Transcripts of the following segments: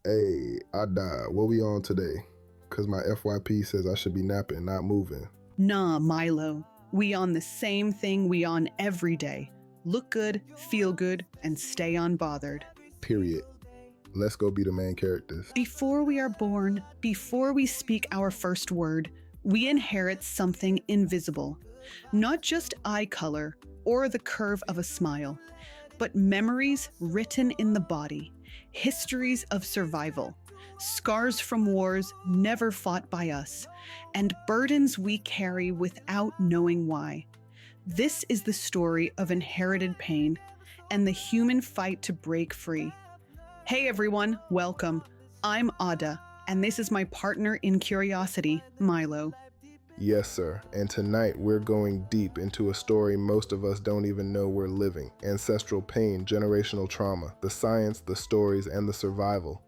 Hey, I died. What we on today? Cause my FYP says I should be napping, not moving. Nah, Milo. We on the same thing we on every day. Look good, feel good, and stay unbothered. Period. Let's go be the main characters. Before we are born, before we speak our first word, we inherit something invisible. Not just eye color or the curve of a smile, but memories written in the body, histories of survival, scars from wars never fought by us, and burdens we carry without knowing why. This is the story of inherited pain and the human fight to break free. Hey everyone, welcome. I'm Ada, and this is my partner in curiosity, Milo. Yes, sir. And tonight we're going deep into a story most of us don't even know we're living. Ancestral pain, generational trauma, the science, the stories, and the survival.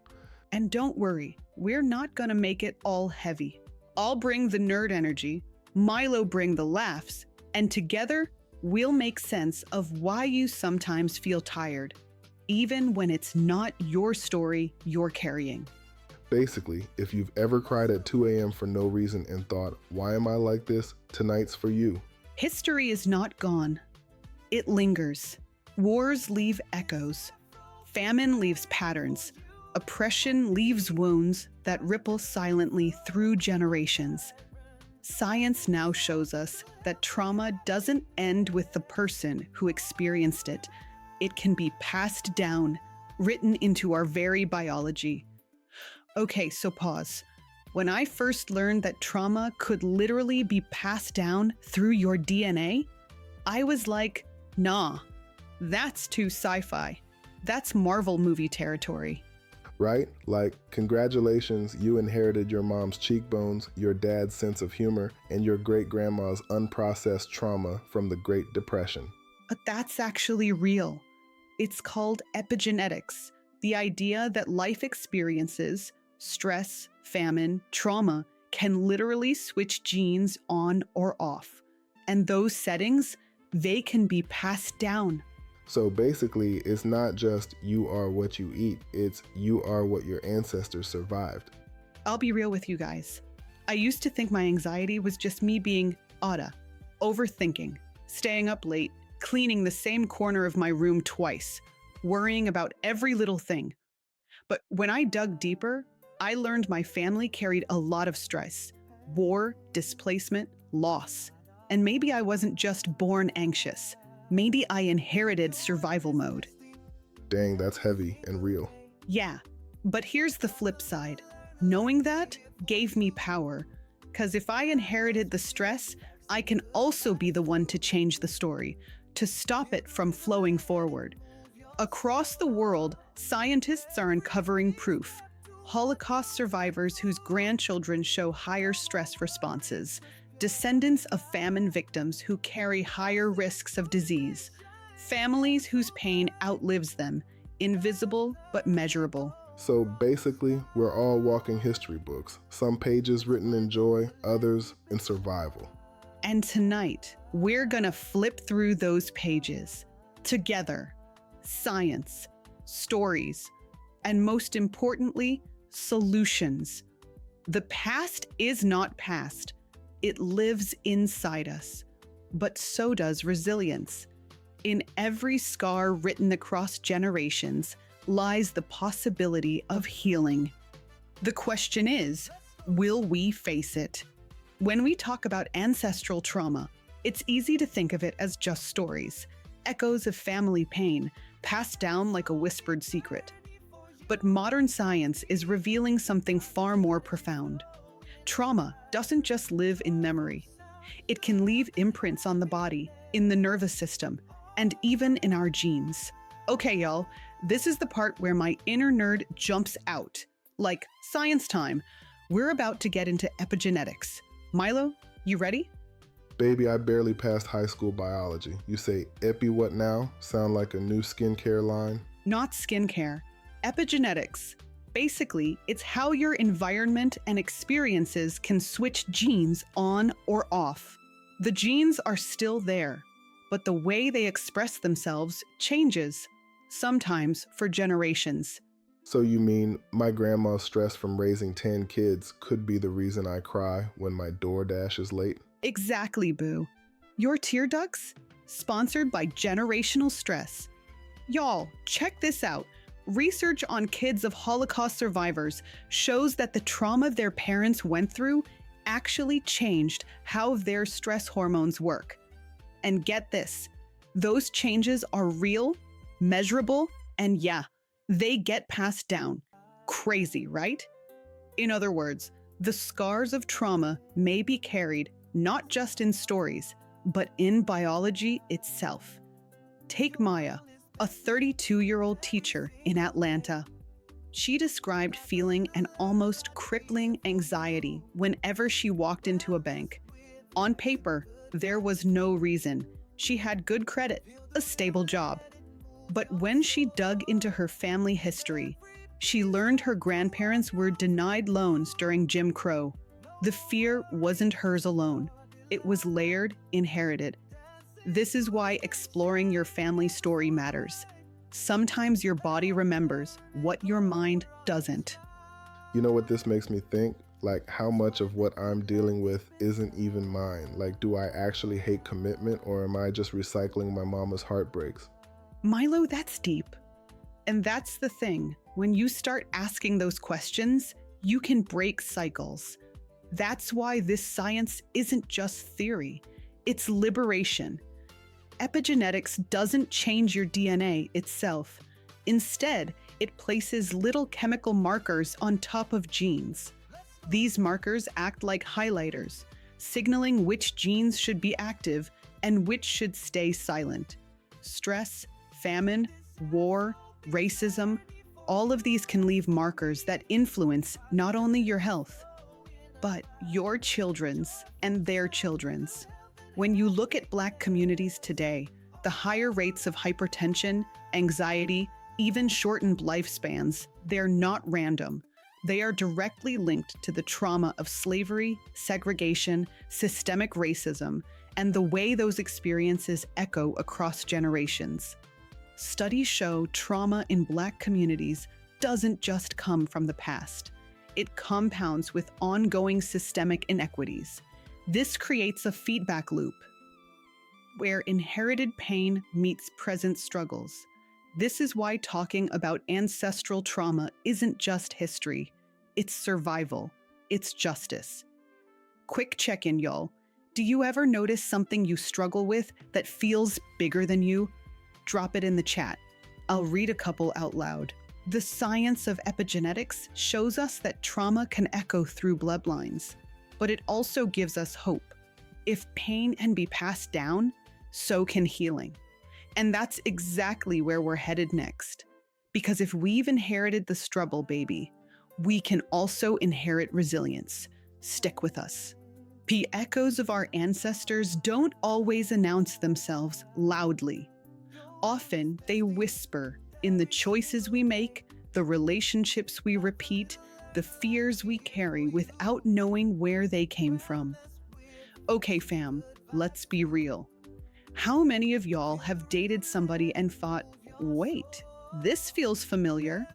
And don't worry, we're not gonna make it all heavy. I'll bring the nerd energy, Milo bring the laughs, and together we'll make sense of why you sometimes feel tired, even when it's not your story you're carrying. Basically, if you've ever cried at 2 a.m. for no reason and thought, why am I like this? Tonight's for you. History is not gone. It lingers. Wars leave echoes. Famine leaves patterns. Oppression leaves wounds that ripple silently through generations. Science now shows us that trauma doesn't end with the person who experienced it. It can be passed down, written into our very biology. Okay, so pause. When I first learned that trauma could literally be passed down through your DNA, I was like, nah, that's too sci-fi. That's Marvel movie territory. Right? Like, congratulations, you inherited your mom's cheekbones, your dad's sense of humor, and your great-grandma's unprocessed trauma from the Great Depression. But that's actually real. It's called epigenetics, the idea that life experiences, stress, famine, trauma, can literally switch genes on or off. And those settings, they can be passed down. So basically, it's not just you are what you eat, it's you are what your ancestors survived. I'll be real with you guys. I used to think my anxiety was just me being Ada, overthinking, staying up late, cleaning the same corner of my room twice, worrying about every little thing. But when I dug deeper, I learned my family carried a lot of stress, war, displacement, loss. And maybe I wasn't just born anxious. Maybe I inherited survival mode. Dang, that's heavy and real. Yeah, but here's the flip side. Knowing that gave me power. Because if I inherited the stress, I can also be the one to change the story, to stop it from flowing forward. Across the world, scientists are uncovering proof. Holocaust survivors whose grandchildren show higher stress responses, descendants of famine victims who carry higher risks of disease, families whose pain outlives them, invisible but measurable. So basically, we're all walking history books, some pages written in joy, others in survival. And tonight, we're gonna flip through those pages together. Science, stories, and most importantly, solutions. The past is not past. It lives inside us, but so does resilience. In every scar written across generations lies the possibility of healing. The question is, will we face it? When we talk about ancestral trauma, it's easy to think of it as just stories, echoes of family pain, passed down like a whispered secret. But modern science is revealing something far more profound. Trauma doesn't just live in memory. It can leave imprints on the body, in the nervous system, and even in our genes. Okay, y'all, this is the part where my inner nerd jumps out. Like science time. We're about to get into epigenetics. Milo, you ready? Baby, I barely passed high school biology. You say epi what now? Sound like a new skincare line? Not skincare. Epigenetics. Basically, it's how your environment and experiences can switch genes on or off. The genes are still there, but the way they express themselves changes, sometimes for generations. So you mean my grandma's stress from raising 10 kids could be the reason I cry when my DoorDash is late? Exactly, Boo. Your tear ducts? Sponsored by Generational Stress. Y'all, check this out. Research on kids of Holocaust survivors shows that the trauma their parents went through actually changed how their stress hormones work. And get this, those changes are real, measurable, and yeah, they get passed down. Crazy, right? In other words, the scars of trauma may be carried not just in stories, but in biology itself. Take Maya, a 32-year-old teacher in Atlanta. She described feeling an almost crippling anxiety whenever she walked into a bank. On paper, there was no reason. She had good credit, a stable job. But when she dug into her family history, she learned her grandparents were denied loans during Jim Crow. The fear wasn't hers alone. It was layered, inherited. This is why exploring your family story matters. Sometimes your body remembers what your mind doesn't. You know what this makes me think? Like how much of what I'm dealing with isn't even mine. Like, do I actually hate commitment or am I just recycling my mama's heartbreaks? Milo, that's deep. And that's the thing. When you start asking those questions, you can break cycles. That's why this science isn't just theory, it's liberation. Epigenetics doesn't change your DNA itself. Instead, it places little chemical markers on top of genes. These markers act like highlighters, signaling which genes should be active and which should stay silent. Stress, famine, war, racism, all of these can leave markers that influence not only your health, but your children's and their children's. When you look at Black communities today, the higher rates of hypertension, anxiety, even shortened lifespans, they're not random. They are directly linked to the trauma of slavery, segregation, systemic racism, and the way those experiences echo across generations. Studies show trauma in Black communities doesn't just come from the past. It compounds with ongoing systemic inequities. This creates a feedback loop where inherited pain meets present struggles. This is why talking about ancestral trauma isn't just history, it's survival, it's justice. Quick check-in, y'all. Do you ever notice something you struggle with that feels bigger than you? Drop it in the chat. I'll read a couple out loud. The science of epigenetics shows us that trauma can echo through bloodlines, but it also gives us hope. If pain can be passed down, so can healing. And that's exactly where we're headed next. Because if we've inherited the struggle, baby, we can also inherit resilience. Stick with us. The echoes of our ancestors don't always announce themselves loudly. Often, they whisper in the choices we make, the relationships we repeat, the fears we carry without knowing where they came from. Okay, fam, let's be real. How many of y'all have dated somebody and thought, wait, this feels familiar?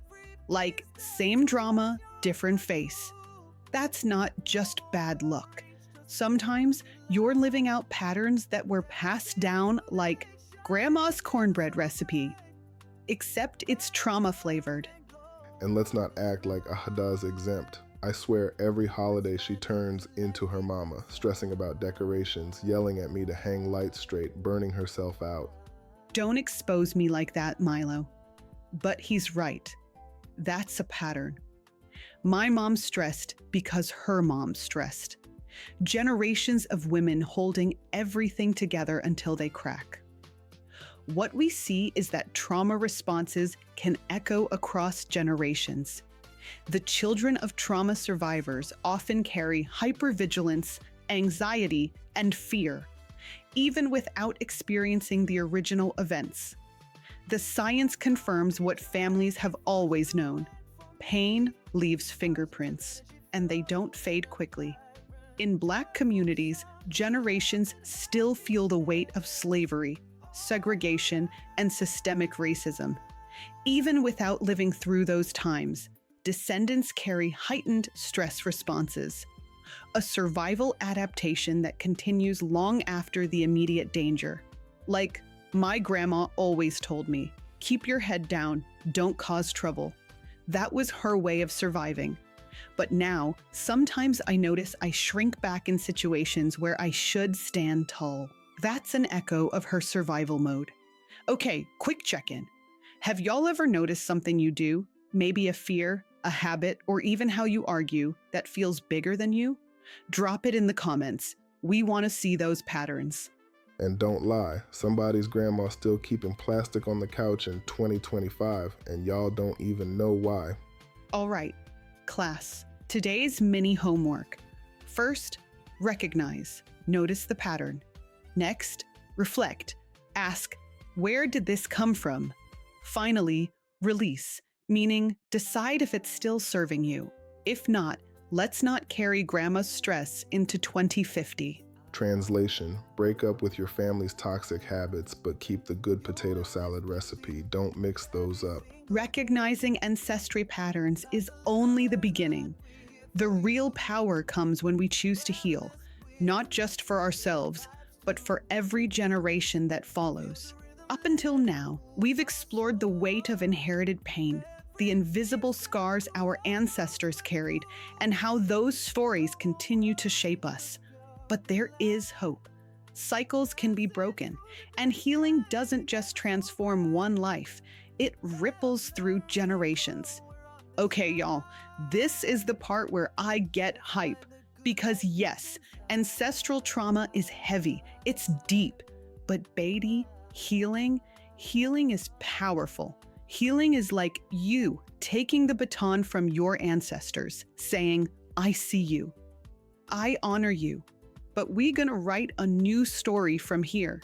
Like, same drama, different face. That's not just bad luck. Sometimes you're living out patterns that were passed down like grandma's cornbread recipe, except it's trauma flavored. And let's not act like Ahada's exempt. I swear every holiday she turns into her mama, stressing about decorations, yelling at me to hang lights straight, burning herself out. Don't expose me like that, Milo. But he's right. That's a pattern. My mom stressed because her mom stressed. Generations of women holding everything together until they crack. What we see is that trauma responses can echo across generations. The children of trauma survivors often carry hypervigilance, anxiety, and fear, even without experiencing the original events. The science confirms what families have always known. Pain leaves fingerprints, and they don't fade quickly. In Black communities, generations still feel the weight of slavery, segregation, and systemic racism. Even without living through those times, descendants carry heightened stress responses, a survival adaptation that continues long after the immediate danger. Like, my grandma always told me, keep your head down, don't cause trouble. That was her way of surviving. But now, sometimes I notice I shrink back in situations where I should stand tall. That's an echo of her survival mode. Okay, quick check-in. Have y'all ever noticed something you do, maybe a fear, a habit, or even how you argue, that feels bigger than you? Drop it in the comments. We want to see those patterns. And don't lie, somebody's grandma's still keeping plastic on the couch in 2025, and y'all don't even know why. All right, class, today's mini homework. First, recognize, notice the pattern. Next, reflect, ask, where did this come from? Finally, release, meaning decide if it's still serving you. If not, let's not carry grandma's stress into 2050. Translation: break up with your family's toxic habits, but keep the good potato salad recipe. Don't mix those up. Recognizing ancestry patterns is only the beginning. The real power comes when we choose to heal, not just for ourselves, but for every generation that follows. Up until now, we've explored the weight of inherited pain, the invisible scars our ancestors carried, and how those stories continue to shape us. But there is hope. Cycles can be broken, and healing doesn't just transform one life, it ripples through generations. Okay, y'all, this is the part where I get hype. Because yes, ancestral trauma is heavy, it's deep. But Beatty, healing is powerful. Healing is like you taking the baton from your ancestors, saying, I see you, I honor you, but we gonna write a new story from here.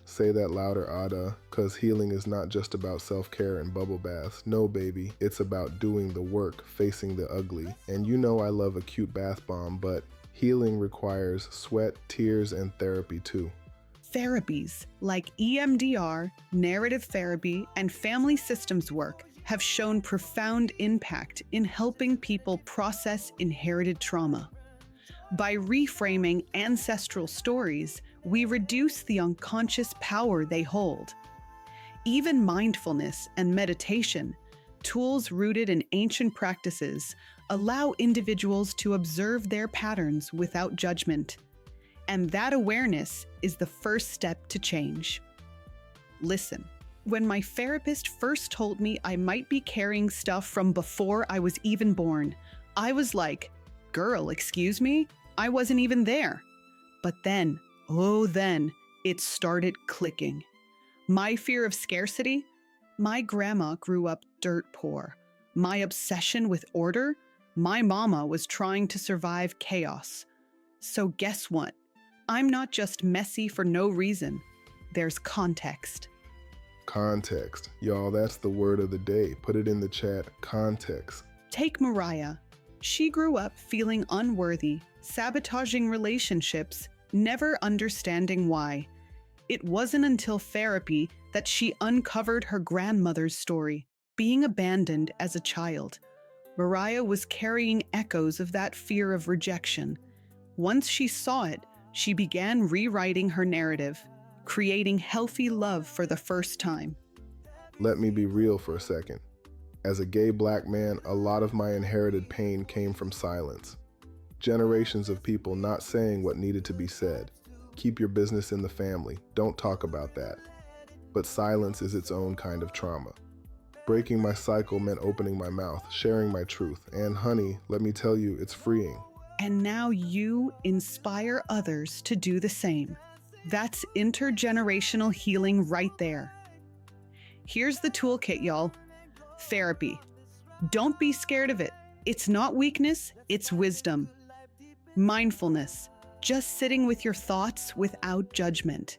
Say that louder, Ada, cause healing is not just about self-care and bubble baths. No, baby, it's about doing the work, facing the ugly. And you know I love a cute bath bomb, but healing requires sweat, tears, and therapy too. Therapies like EMDR, narrative therapy, and family systems work have shown profound impact in helping people process inherited trauma. By reframing ancestral stories, we reduce the unconscious power they hold. Even mindfulness and meditation, tools rooted in ancient practices, allow individuals to observe their patterns without judgment. And that awareness is the first step to change. Listen, when my therapist first told me I might be carrying stuff from before I was even born, I was like, girl, excuse me? I wasn't even there. But then, it started clicking. My fear of scarcity? My grandma grew up dirt poor. My obsession with order? My mama was trying to survive chaos. So guess what? I'm not just messy for no reason. There's context. Context. Y'all, that's the word of the day. Put it in the chat. Context. Take Mariah. She grew up feeling unworthy, sabotaging relationships, never understanding why. It wasn't until therapy that she uncovered her grandmother's story, being abandoned as a child. Mariah was carrying echoes of that fear of rejection. Once she saw it, she began rewriting her narrative, creating healthy love for the first time. Let me be real for a second. As a gay black man, a lot of my inherited pain came from silence. Generations of people not saying what needed to be said. Keep your business in the family. Don't talk about that. But silence is its own kind of trauma. Breaking my cycle meant opening my mouth, sharing my truth, and honey, let me tell you, it's freeing. And now you inspire others to do the same. That's intergenerational healing right there. Here's the toolkit, y'all. Therapy. Don't be scared of it. It's not weakness, it's wisdom. Mindfulness. Just sitting with your thoughts without judgment.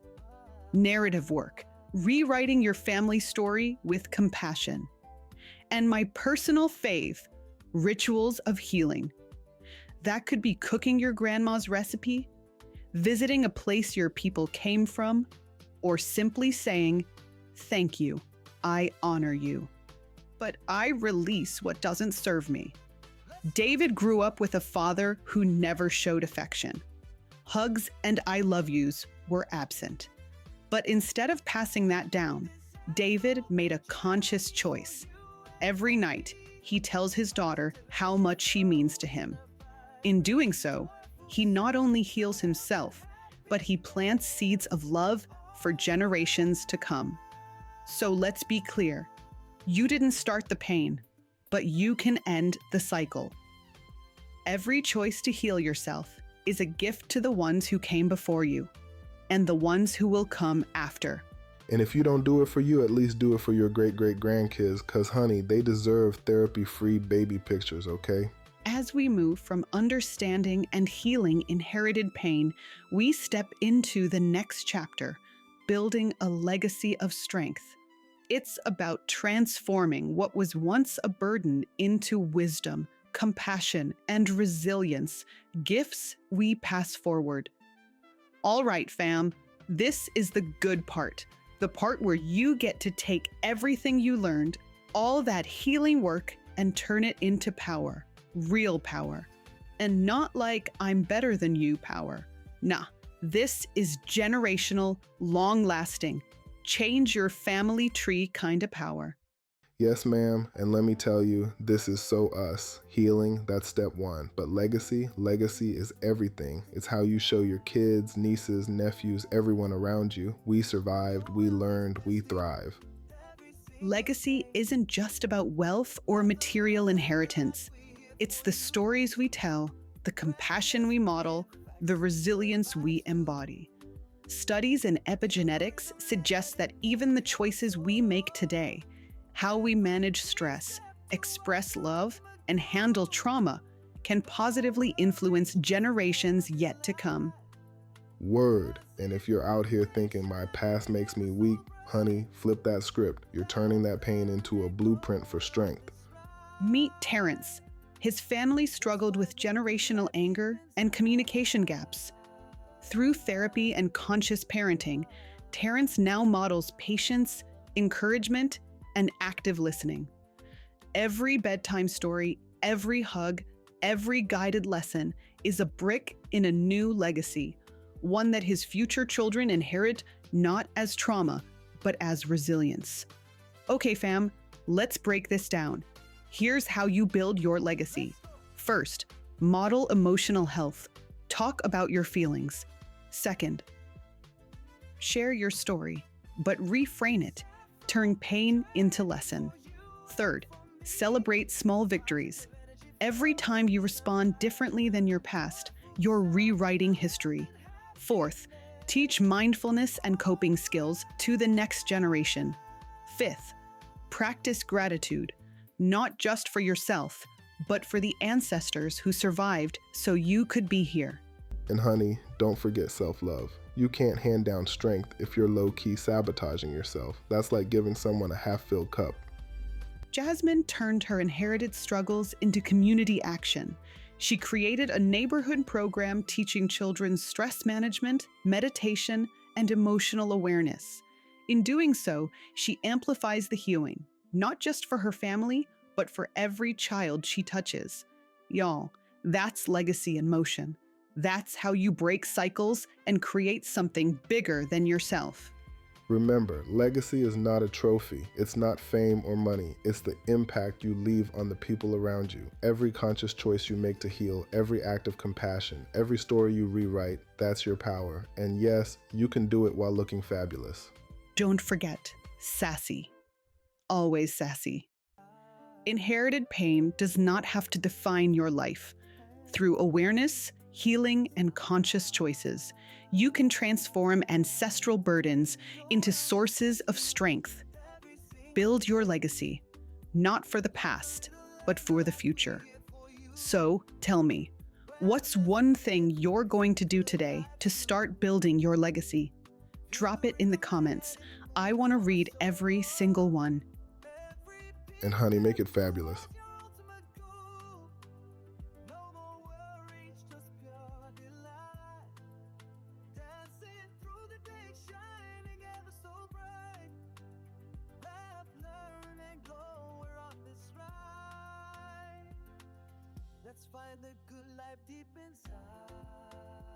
Narrative work. Rewriting your family story with compassion. And my personal faith, rituals of healing. That could be cooking your grandma's recipe, visiting a place your people came from, or simply saying, thank you. I honor you, but I release what doesn't serve me. David grew up with a father who never showed affection. Hugs and I love yous were absent. But instead of passing that down, David made a conscious choice. Every night, he tells his daughter how much she means to him. In doing so, he not only heals himself, but he plants seeds of love for generations to come. So let's be clear. You didn't start the pain, but you can end the cycle. Every choice to heal yourself is a gift to the ones who came before you and the ones who will come after. And if you don't do it for you, at least do it for your great-great-grandkids, because, honey, they deserve therapy-free baby pictures, okay? As we move from understanding and healing inherited pain, we step into the next chapter, building a legacy of strength. It's about transforming what was once a burden into wisdom, compassion, and resilience, gifts we pass forward. All right, fam, this is the good part, the part where you get to take everything you learned, all that healing work, and turn it into power, real power. And not like I'm better than you power. Nah, this is generational, long-lasting, change your family tree kind of power. Yes, ma'am, and let me tell you, this is so us. Healing, that's step one. But legacy is everything. It's how you show your kids, nieces, nephews, everyone around you. We survived, we learned, we thrive. Legacy isn't just about wealth or material inheritance. It's the stories we tell, the compassion we model, the resilience we embody. Studies in epigenetics suggest that even the choices we make today, how we manage stress, express love, and handle trauma, can positively influence generations yet to come. Word. And if you're out here thinking my past makes me weak, honey, flip that script. You're turning that pain into a blueprint for strength. Meet Terrence. His family struggled with generational anger and communication gaps. Through therapy and conscious parenting, Terrence now models patience, encouragement, and active listening. Every bedtime story, every hug, every guided lesson is a brick in a new legacy, one that his future children inherit not as trauma, but as resilience. Okay, fam, let's break this down. Here's how you build your legacy. First, model emotional health. Talk about your feelings. Second, share your story, but reframe it. Turn pain into lesson. Third, celebrate small victories. Every time you respond differently than your past, you're rewriting history. Fourth, teach mindfulness and coping skills to the next generation. Fifth, practice gratitude, not just for yourself, but for the ancestors who survived so you could be here. And honey, don't forget self-love. You can't hand down strength if you're low-key sabotaging yourself. That's like giving someone a half-filled cup. Jasmine turned her inherited struggles into community action. She created a neighborhood program teaching children stress management, meditation, and emotional awareness. In doing so, she amplifies the healing, not just for her family, but for every child she touches. Y'all, that's legacy in motion. That's how you break cycles and create something bigger than yourself. Remember, legacy is not a trophy. It's not fame or money. It's the impact you leave on the people around you. Every conscious choice you make to heal, every act of compassion, every story you rewrite, that's your power. And yes, you can do it while looking fabulous. Don't forget, sassy. Always sassy. Inherited pain does not have to define your life. Through awareness, healing, and conscious choices, you can transform ancestral burdens into sources of strength. Build your legacy, not for the past, but for the future. So tell me, what's one thing you're going to do today to start building your legacy? Drop it in the comments. I want to read every single one. And honey, make it fabulous. find the good life deep inside.